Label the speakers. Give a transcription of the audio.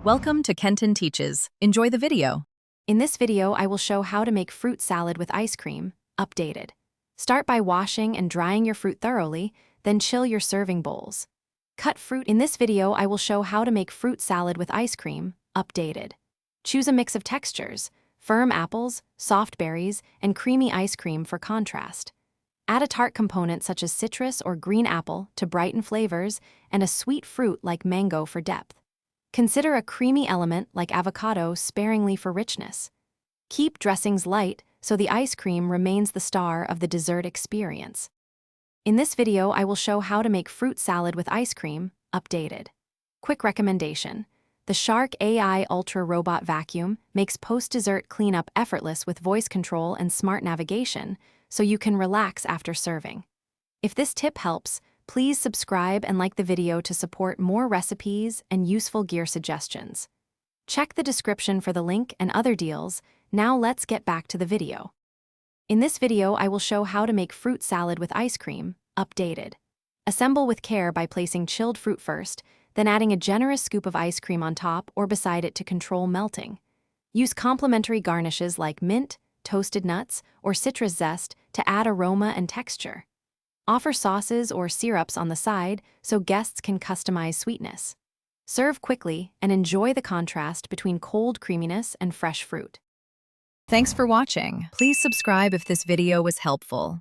Speaker 1: Welcome to Kenton Teaches. Enjoy the video.
Speaker 2: In this video, I will show how to make fruit salad with ice cream, updated. Start by washing and drying your fruit thoroughly, then chill your serving bowls. Cut fruit. In this video, I will show how to make fruit salad with ice cream, updated. Choose a mix of textures, firm apples, soft berries, and creamy ice cream for contrast. Add a tart component such as citrus or green apple to brighten flavors, and a sweet fruit like mango for depth. Consider a creamy element like avocado sparingly for richness. Keep dressings light so the ice cream remains the star of the dessert experience. In this video, I will show how to make fruit salad with ice cream, updated. Quick recommendation: the Shark AI Ultra Robot Vacuum makes post-dessert cleanup effortless with voice control and smart navigation, so you can relax after serving. If this tip helps, please subscribe and like the video to support more recipes and useful gear suggestions. Check the description for the link and other deals. Now let's get back to the video. In this video, I will show how to make fruit salad with ice cream, updated. Assemble with care by placing chilled fruit first, then adding a generous scoop of ice cream on top or beside it to control melting. Use complementary garnishes like mint, toasted nuts, or citrus zest to add aroma and texture. Offer sauces or syrups on the side so guests can customize sweetness. Serve quickly and enjoy the contrast between cold creaminess and fresh fruit.
Speaker 1: Thanks for watching. Please subscribe if this video was helpful.